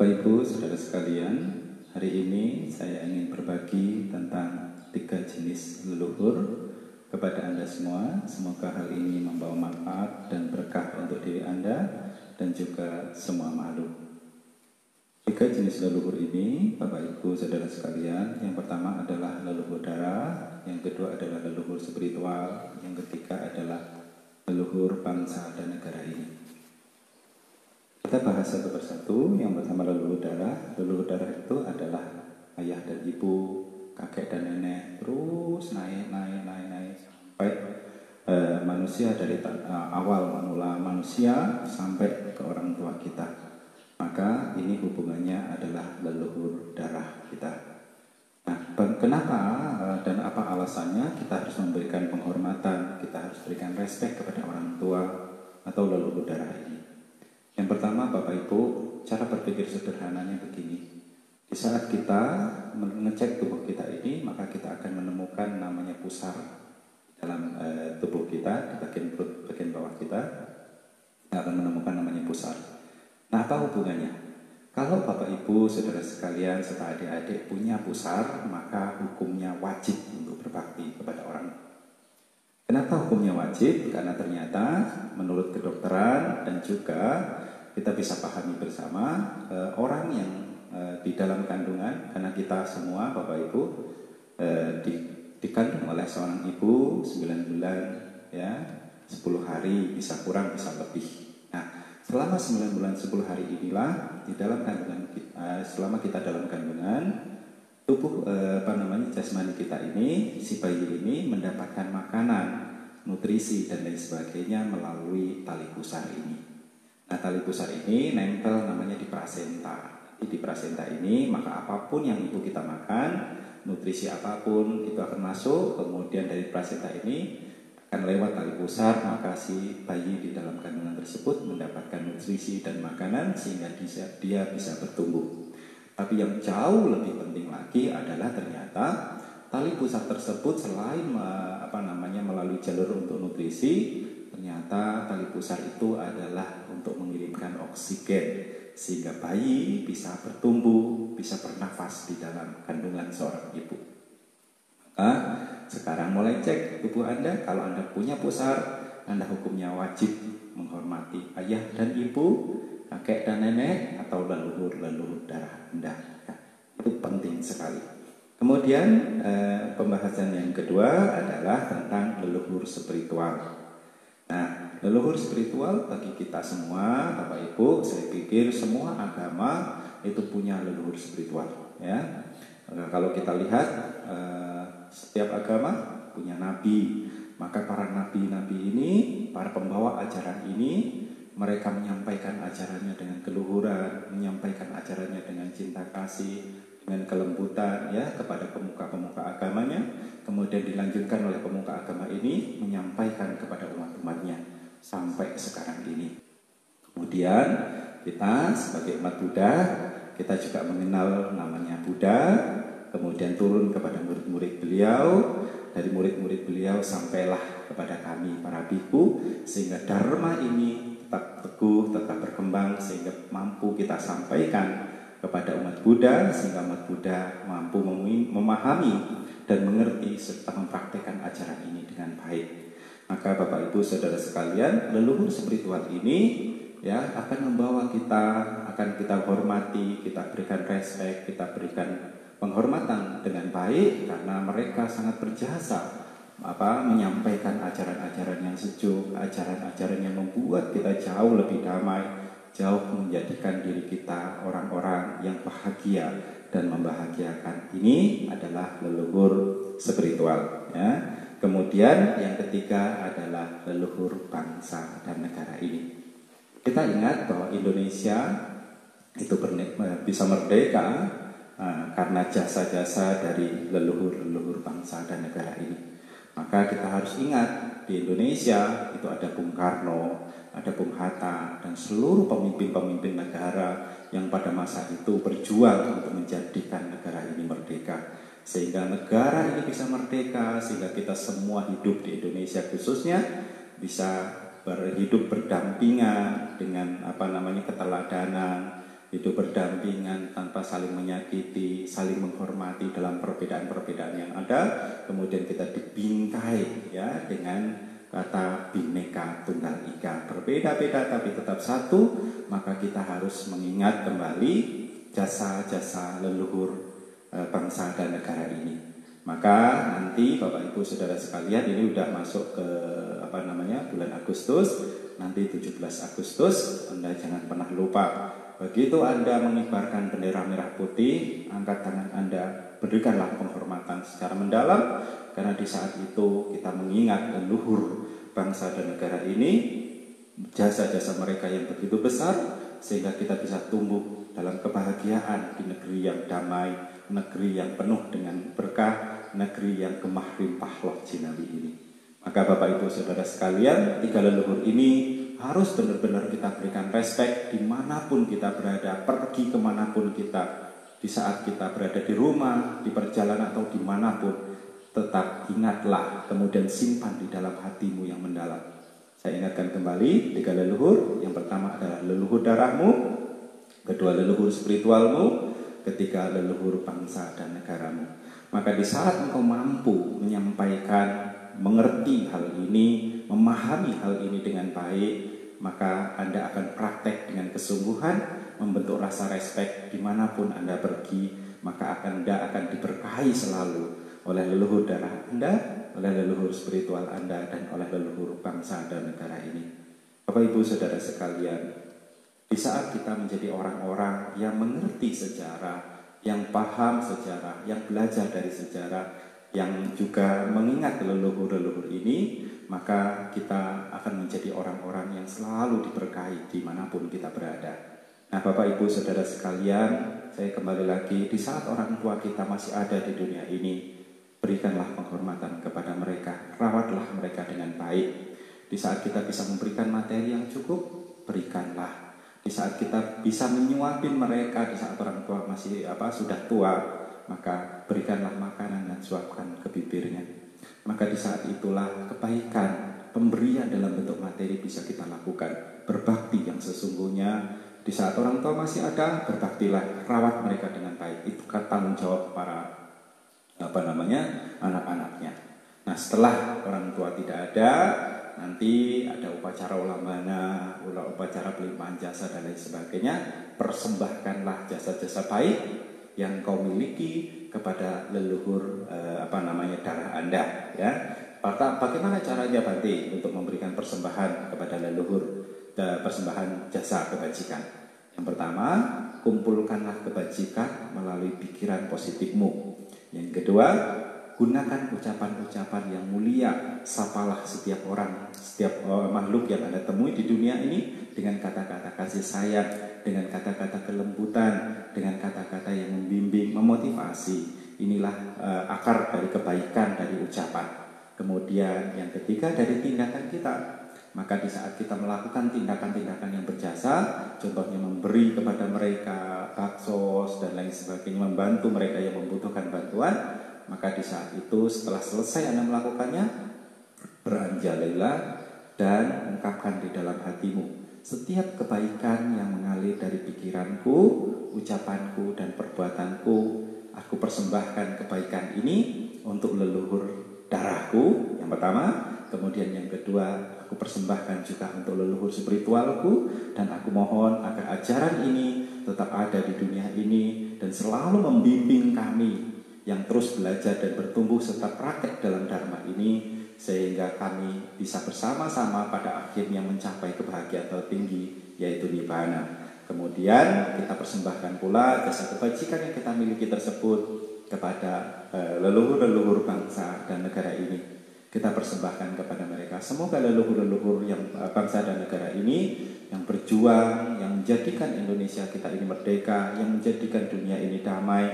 Bapak Ibu, saudara sekalian, hari ini saya ingin berbagi tentang 3 jenis leluhur kepada Anda semua. Semoga hal ini membawa manfaat dan berkah untuk diri Anda dan juga semua makhluk. 3 jenis leluhur ini, Bapak Ibu, saudara sekalian, yang pertama adalah leluhur darah, yang kedua adalah leluhur spiritual, yang ketiga adalah leluhur bangsa dan negara ini. Kita bahas satu persatu. Yang pertama leluhur darah. Leluhur darah itu adalah ayah dan ibu, kakek dan nenek, terus naik sampai manusia dari awal mula manusia sampai ke orang tua kita. Maka ini hubungannya adalah leluhur darah kita. Nah, kenapa dan apa alasannya kita harus memberikan penghormatan, kita harus berikan respek kepada orang tua atau leluhur darah ini? Yang pertama, Bapak Ibu, cara berpikir sederhananya begini. Di saat kita mengecek tubuh kita ini, maka kita akan menemukan namanya pusar dalam tubuh kita, di bagian perut, bagian bawah kita akan menemukan namanya pusar. Nah, apa hubungannya? Kalau Bapak Ibu, saudara sekalian, serta adik-adik punya pusar, maka hukumnya wajib untuk berbakti kepada orang. Kenapa hukumnya wajib? Karena ternyata menurut kedokteran dan juga kita bisa pahami bersama, orang yang di dalam kandungan, karena kita semua Bapak Ibu dikandung oleh seorang ibu 9 bulan, ya, 10 hari, bisa kurang bisa lebih. Nah, selama 9 bulan 10 hari inilah di dalam kandungan kita, selama kita dalam kandungan, tubuh jasmani kita ini, si bayi ini mendapatkan makanan, nutrisi dan lain sebagainya melalui tali pusar ini. Nah, tali pusar ini nempel namanya di plasenta. Di plasenta ini, maka apapun yang ibu kita makan, nutrisi apapun itu akan masuk, kemudian dari plasenta ini akan lewat tali pusar, maka si bayi di dalam kandungan tersebut mendapatkan nutrisi dan makanan sehingga dia bisa bertumbuh. Tapi yang jauh lebih penting lagi adalah ternyata tali pusar tersebut selain melalui jalur untuk nutrisi, ternyata tali pusar itu adalah untuk mengirimkan oksigen sehingga bayi bisa bertumbuh, bisa bernafas di dalam kandungan seorang ibu. Maka sekarang mulai cek tubuh Anda. Kalau Anda punya pusar, Anda hukumnya wajib menghormati ayah dan ibu, kakek dan nenek, atau leluhur darah Anda. Ya, itu penting sekali. Kemudian pembahasan yang kedua adalah tentang leluhur spiritual. Nah, leluhur spiritual bagi kita semua, Bapak Ibu, saya pikir semua agama itu punya leluhur spiritual. Ya, kalau kita lihat setiap agama punya nabi, maka para nabi-nabi ini, para pembawa ajaran ini, mereka menyampaikan ajarannya dengan keluhuran, menyampaikan ajarannya dengan cinta kasih, dengan kelembutan, ya, kepada pemuka-pemuka agamanya. Kemudian dilanjutkan oleh pemuka agama ini menyampaikan kepada umat-umatnya sampai sekarang ini. Kemudian kita sebagai umat Buddha, kita juga mengenal namanya Buddha, kemudian turun kepada murid-murid beliau, dari murid-murid beliau sampailah kepada kami para biku, sehingga dharma ini tetap teguh, tetap berkembang, sehingga mampu kita sampaikan kepada umat Buddha, sehingga umat Buddha mampu memahami dan mengerti serta mempraktikkan ajaran ini dengan baik. Maka Bapak Ibu saudara sekalian, leluhur spiritual ini, ya, akan membawa kita, akan kita hormati, kita berikan respek, kita berikan penghormatan dengan baik, karena mereka sangat berjasa menyampaikan ajaran-ajaran yang sejuk, ajaran-ajaran yang membuat kita jauh lebih damai, jauh menjadikan diri kita orang-orang yang bahagia dan membahagiakan. Ini adalah leluhur spiritual, ya. Kemudian yang ketiga adalah leluhur bangsa dan negara ini. Kita ingat bahwa Indonesia itu bisa merdeka karena jasa-jasa dari leluhur bangsa dan negara ini. Maka kita harus ingat, di Indonesia itu ada Bung Karno, ada Bung Hatta, dan seluruh pemimpin-pemimpin negara yang pada masa itu berjuang untuk menjadikan negara ini merdeka. Sehingga negara ini bisa merdeka, sehingga kita semua hidup di Indonesia khususnya bisa berhidup berdampingan dengan keteladanan, hidup berdampingan tanpa saling menyakiti, saling menghormati dalam perbedaan-perbedaan yang ada. Kemudian kita dibingkai ya dengan kata Bhinneka Tunggal Ika, berbeda-beda tapi tetap satu. Maka kita harus mengingat kembali jasa-jasa leluhur bangsa dan negara ini. Maka nanti Bapak Ibu Saudara sekalian, ini udah masuk ke bulan Agustus. Nanti 17 Agustus Anda jangan pernah lupa, begitu Anda mengibarkan bendera merah putih, angkat tangan Anda, berikanlah penghormatan secara mendalam, karena di saat itu kita mengingat leluhur bangsa dan negara ini, jasa-jasa mereka yang begitu besar, sehingga kita bisa tumbuh dalam kebahagiaan di negeri yang damai, negeri yang penuh dengan berkah, negeri yang gemah limpah loh jinawi ini. Maka Bapak Ibu Saudara sekalian, 3 leluhur ini harus benar-benar kita berikan respek dimanapun kita berada, pergi kemanapun kita, di saat kita berada di rumah, di perjalanan atau dimanapun, tetap ingatlah, kemudian simpan di dalam hatimu yang mendalam. Saya ingatkan kembali 3 leluhur. Yang pertama adalah leluhur darahmu, kedua leluhur spiritualmu, ketiga leluhur bangsa dan negaramu. Maka di saat engkau mampu menyampaikan, mengerti hal ini, memahami hal ini dengan baik, maka Anda akan praktek dengan kesungguhan, membentuk rasa respek dimanapun Anda pergi. Maka Anda akan diberkahi selalu oleh leluhur darah Anda, oleh leluhur spiritual Anda, dan oleh leluhur bangsa dan negara ini. Bapak Ibu Saudara sekalian, di saat kita menjadi orang-orang yang mengerti sejarah, yang paham sejarah, yang belajar dari sejarah, yang juga mengingat leluhur-leluhur ini, maka kita akan menjadi orang-orang yang selalu diberkahi dimanapun kita berada. Nah Bapak Ibu Saudara sekalian, saya kembali lagi, di saat orang tua kita masih ada di dunia ini, berikanlah penghormatan kepada mereka, rawatlah mereka dengan baik. Di saat kita bisa memberikan materi yang cukup, berikanlah. Di saat kita bisa menyuapin mereka, di saat orang tua masih sudah tua, maka berikanlah makanan dan suapkan ke bibirnya. Maka di saat itulah kebaikan, pemberian dalam bentuk materi bisa kita lakukan. Berbakti yang sesungguhnya. Di saat orang tua masih ada, berbaktilah, rawat mereka dengan baik. Itu tanggung jawab para anak-anaknya. Nah setelah orang tua tidak ada, nanti ada upacara ulamana, upacara pelimpahan jasa dan lain sebagainya. Persembahkanlah jasa-jasa baik yang kau miliki kepada leluhur darah Anda, ya. Bagaimana caranya Bante untuk memberikan persembahan kepada leluhur, persembahan jasa kebajikan? Yang pertama, kumpulkanlah kebajikan melalui pikiran positifmu. Yang kedua, gunakan ucapan-ucapan yang mulia. Sapalah setiap orang, setiap makhluk yang Anda temui di dunia ini dengan kata-kata kasih sayang, dengan kata-kata kelembutan, dengan kata-kata yang membimbing, memotivasi. Inilah akar dari kebaikan dari ucapan. Kemudian yang ketiga, dari tindakan kita. Maka di saat kita melakukan tindakan-tindakan yang berjasa, contohnya memberi kepada mereka baksos dan lain sebagainya, membantu mereka yang membutuhkan bantuan, maka di saat itu setelah selesai Anda melakukannya, beranjalailah dan ungkapkan di dalam hatimu, setiap kebaikan yang mengalir dari pikiranku, ucapanku, dan perbuatanku, aku persembahkan kebaikan ini untuk leluhur darahku, yang pertama. Kemudian yang kedua, aku persembahkan juga untuk leluhur spiritualku, dan aku mohon agar ajaran ini tetap ada di dunia ini dan selalu membimbing kami yang terus belajar dan bertumbuh serta praktek dalam dharma ini, sehingga kami bisa bersama-sama pada akhirnya mencapai kebahagiaan tertinggi, yaitu Nibbana. Kemudian kita persembahkan pula jasa kebajikan yang kita miliki tersebut kepada leluhur-leluhur bangsa dan negara ini. Kita persembahkan kepada mereka. Semoga leluhur-leluhur yang bangsa dan negara ini yang berjuang, yang menjadikan Indonesia kita ini merdeka, yang menjadikan dunia ini damai,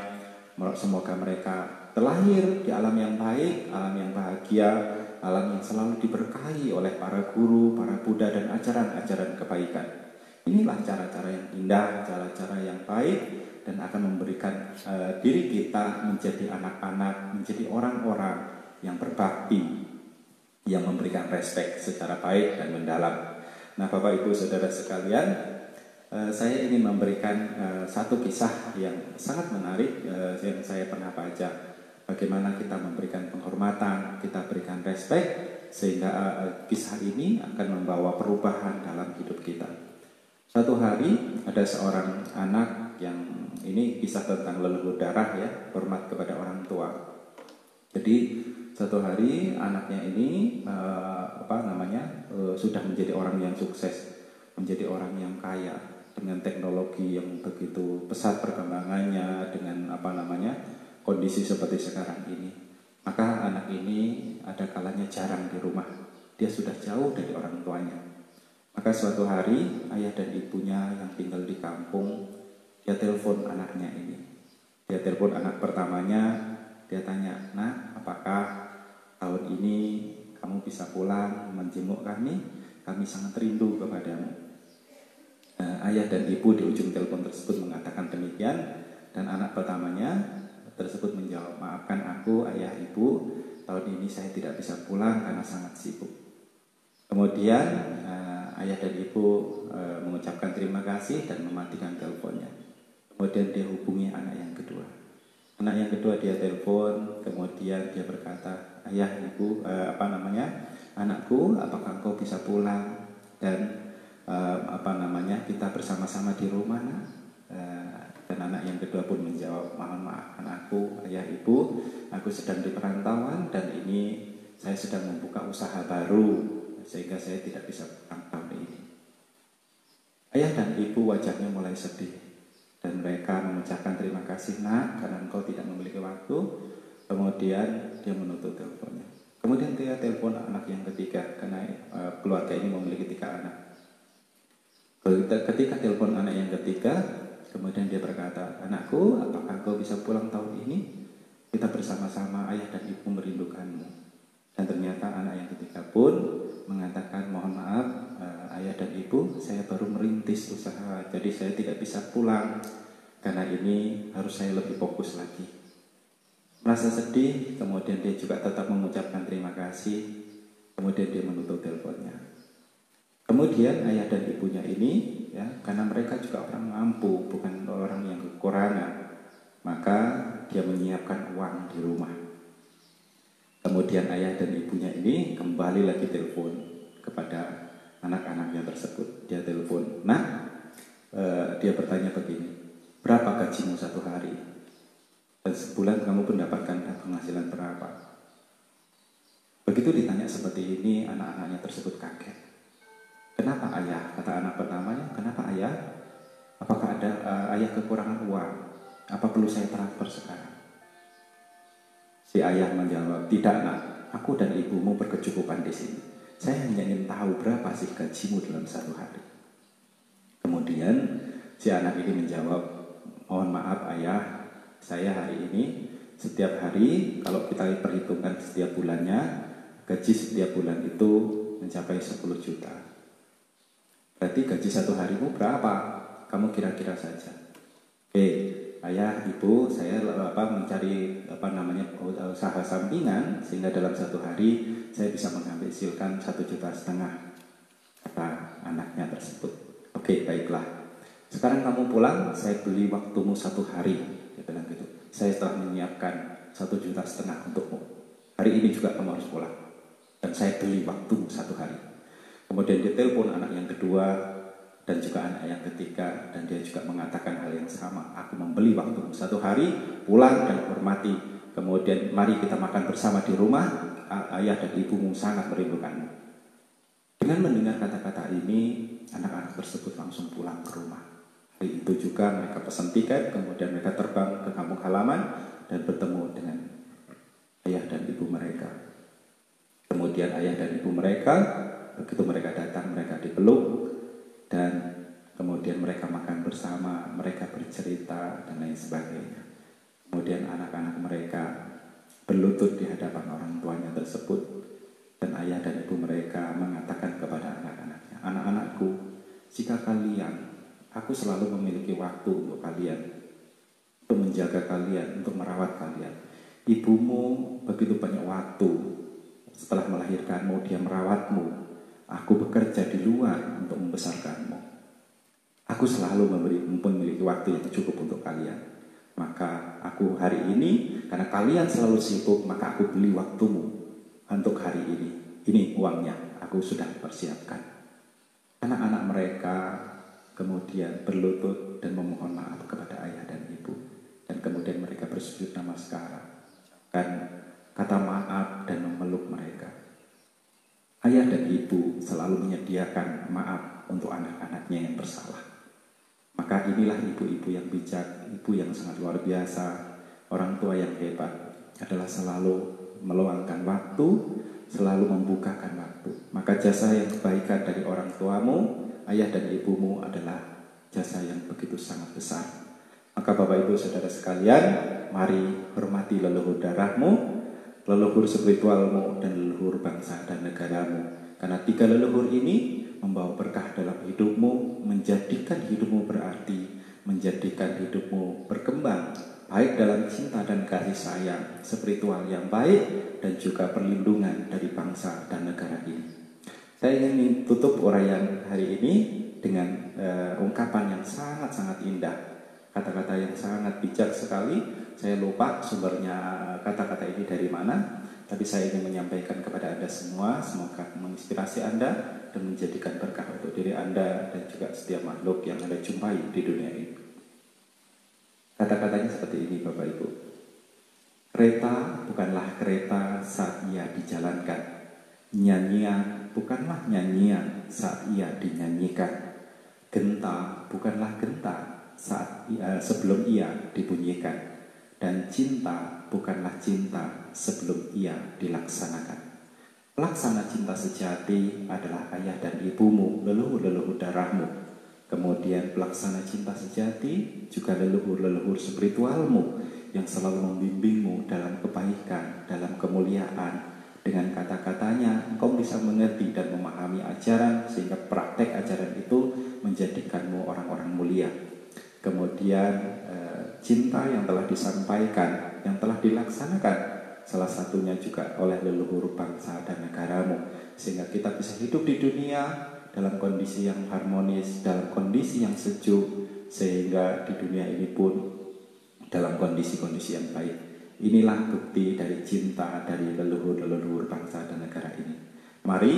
semoga mereka terlahir di alam yang baik, alam yang bahagia, alam yang selalu diberkahi oleh para guru, para Buddha, dan ajaran-ajaran kebaikan. Inilah cara-cara yang indah, cara-cara yang baik, dan akan memberikan diri kita menjadi anak-anak, menjadi orang-orang yang berbakti, yang memberikan respek secara baik dan mendalam. Nah Bapak Ibu Saudara sekalian, saya ingin memberikan satu kisah yang sangat menarik yang saya pernah baca. Bagaimana kita memberikan penghormatan, kita berikan respect, sehingga kisah ini akan membawa perubahan dalam hidup kita. Suatu hari ada seorang anak yang ini kisah tentang leluhur darah ya, hormat kepada orang tua. Jadi suatu hari anaknya ini sudah menjadi orang yang sukses, menjadi orang yang kaya dengan teknologi yang begitu pesat perkembangannya, dengan kondisi seperti sekarang ini. Maka anak ini ada kalanya jarang di rumah, dia sudah jauh dari orang tuanya. Maka suatu hari ayah dan ibunya yang tinggal di kampung, dia telepon anaknya ini. Dia telepon anak pertamanya, dia tanya, "Nak, apakah tahun ini kamu bisa pulang menjenguk kami? Kami sangat rindu kepadamu." Ayah dan ibu di ujung telepon tersebut mengatakan demikian, dan anak pertamanya tersebut menjawab, "Maafkan aku ayah ibu, tahun ini saya tidak bisa pulang karena sangat sibuk." Kemudian ayah dan ibu mengucapkan terima kasih dan mematikan teleponnya. Kemudian dia hubungi anak yang kedua. Anak yang kedua dia telepon, kemudian dia berkata, "Ayah, ibu, anakku, apakah engkau bisa pulang dan kita bersama-sama di rumah, nak?" Dan anak yang kedua pun menjawab, "Mohon maaf anakku, ayah, ibu, aku sedang di perantauan dan ini saya sedang membuka usaha baru sehingga saya tidak bisa pulang tahun ini." Ayah dan ibu wajahnya mulai sedih dan mereka mengucapkan terima kasih, "Nak, karena engkau tidak memiliki waktu." Kemudian dia menutup teleponnya. Kemudian dia telepon anak yang ketiga, karena keluarga ini memiliki 3 anak. Ketika telepon anak yang ketiga, kemudian dia berkata, "Anakku, apakah engkau bisa pulang tahun ini? Kita bersama-sama, ayah dan ibu merindukanmu." Dan ternyata anak yang ketiga pun mengatakan, "Mohon maaf ayah dan ibu, saya baru merintis usaha, jadi saya tidak bisa pulang. Karena ini harus saya lebih fokus lagi." Merasa sedih, kemudian dia juga tetap mengucapkan terima kasih. Kemudian dia menutup teleponnya. Kemudian ayah dan ibunya ini, ya, karena mereka juga orang mampu, bukan orang yang kekurangan, maka dia menyiapkan uang di rumah. Kemudian ayah dan ibunya ini kembali lagi telepon kepada anak-anaknya tersebut. Dia telepon, "Nak," dia bertanya begini, "berapa gajimu satu hari? Dan sebulan kamu mendapatkan penghasilan berapa?" Begitu ditanya seperti ini, anak-anaknya tersebut kaget. "Kenapa ayah?" kata anak pertamanya. "Kenapa ayah? Apakah ada ayah kekurangan uang? Apa perlu saya transfer sekarang?" Si ayah menjawab, "Tidak, nak. Aku dan ibumu berkecukupan di sini. Saya hanya ingin tahu berapa sih gajimu dalam satu hari." Kemudian si anak ini menjawab, "Mohon maaf ayah, saya hari ini setiap hari kalau kita perhitungkan setiap bulannya, gaji setiap bulan itu mencapai 10 juta. Berarti gaji satu harimu berapa? Kamu kira-kira saja." "Oke, ayah, ibu, saya mencari usaha sampingan sehingga dalam satu hari saya bisa menghasilkan 1,5 juta," kata anaknya tersebut. "Oke, baiklah. Sekarang kamu pulang, saya beli waktumu 1 hari," dia bilang gitu. "Saya telah menyiapkan 1,5 juta untukmu. Hari ini juga kamu harus pulang. Dan saya beli waktumu 1 hari." Kemudian dia telepon anak yang kedua dan juga anak yang ketiga, dan dia juga mengatakan hal yang sama. "Aku membeli waktumu 1 hari, pulang dan hormati. Kemudian mari kita makan bersama di rumah. Ayah dan ibumu sangat merindukanmu." Dengan mendengar kata-kata ini, anak-anak tersebut langsung pulang ke rumah. Hari itu juga mereka pesan tiket, kemudian mereka terbang ke kampung halaman dan bertemu dengan ayah dan ibu mereka. Kemudian ayah dan ibu mereka, begitu mereka datang, mereka dipeluk, dan kemudian mereka makan bersama, mereka bercerita dan lain sebagainya. Kemudian anak-anak mereka berlutut di hadapan orang tuanya tersebut, dan ayah dan ibu mereka mengatakan kepada anak-anaknya, "Anak-anakku, jika kalian, aku selalu memiliki waktu untuk kalian, untuk menjaga kalian, untuk merawat kalian. Ibumu begitu banyak waktu setelah melahirkanmu, dia merawatmu. Aku bekerja di luar untuk membesarkanmu. Aku selalu memiliki waktu yang cukup untuk kalian. Maka aku hari ini, karena kalian selalu sibuk, maka aku beli waktumu untuk hari ini. Ini uangnya, aku sudah persiapkan. Anak-anak mereka kemudian berlutut dan memohon maaf kepada ayah dan ibu. Dan kemudian mereka bersujud namaskara. Dan kata maaf dan memeluk mereka. Ayah dan ibu selalu menyediakan maaf untuk anak-anaknya yang bersalah. Maka inilah ibu-ibu yang bijak, ibu yang sangat luar biasa, orang tua yang hebat adalah selalu meluangkan waktu, selalu membukakan waktu. Maka jasa yang kebaikan dari orang tuamu, ayah dan ibumu adalah jasa yang begitu sangat besar. Maka Bapak Ibu Saudara sekalian, mari hormati leluhur darahmu, leluhur spiritualmu, dan leluhur bangsa dan negaramu. Karena 3 leluhur ini membawa berkah dalam hidupmu, menjadikan hidupmu berarti, menjadikan hidupmu berkembang, baik dalam cinta dan kasih sayang, spiritual yang baik, dan juga perlindungan dari bangsa dan negara ini. Saya ingin tutup uraian hari ini dengan ungkapan yang sangat-sangat indah, kata-kata yang sangat bijak sekali. Saya lupa sumbernya kata-kata ini dari mana, tapi saya ingin menyampaikan kepada Anda semua, semoga menginspirasi Anda dan menjadikan berkah untuk diri Anda dan juga setiap makhluk yang Anda jumpai di dunia ini. Kata-katanya seperti ini Bapak Ibu. Kereta bukanlah kereta saat ia dijalankan. Nyanyian bukanlah nyanyian saat ia dinyanyikan. Genta bukanlah genta sebelum ia dibunyikan. Dan cinta bukanlah cinta sebelum ia dilaksanakan. Pelaksana cinta sejati adalah ayah dan ibumu, leluhur-leluhur darahmu. Kemudian pelaksana cinta sejati juga leluhur-leluhur spiritualmu yang selalu membimbingmu dalam kebaikan, dalam kemuliaan. Dengan kata-katanya engkau bisa mengerti dan memahami ajaran, sehingga praktek ajaran itu menjadikanmu orang-orang mulia. Kemudian cinta yang telah disampaikan, yang telah dilaksanakan, salah satunya juga oleh leluhur bangsa dan negaramu, sehingga kita bisa hidup di dunia dalam kondisi yang harmonis, dalam kondisi yang sejuk, sehingga di dunia ini pun dalam kondisi-kondisi yang baik. Inilah bukti dari cinta dari leluhur-leluhur bangsa dan negara ini. Mari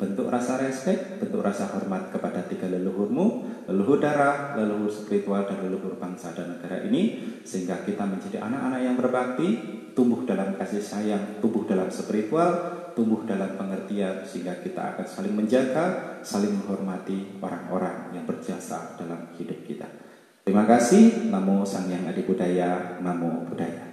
bentuk rasa respek, bentuk rasa hormat kepada 3 leluhurmu, leluhur darah, leluhur spiritual, dan leluhur bangsa dan negara ini, sehingga kita menjadi anak-anak yang berbakti, tumbuh dalam kasih sayang, tumbuh dalam spiritual, tumbuh dalam pengertian, sehingga kita akan saling menjaga, saling menghormati orang-orang yang berjasa dalam hidup kita. Terima kasih. Namo Sang Hyang Adi Budaya, Namo Buddhaya.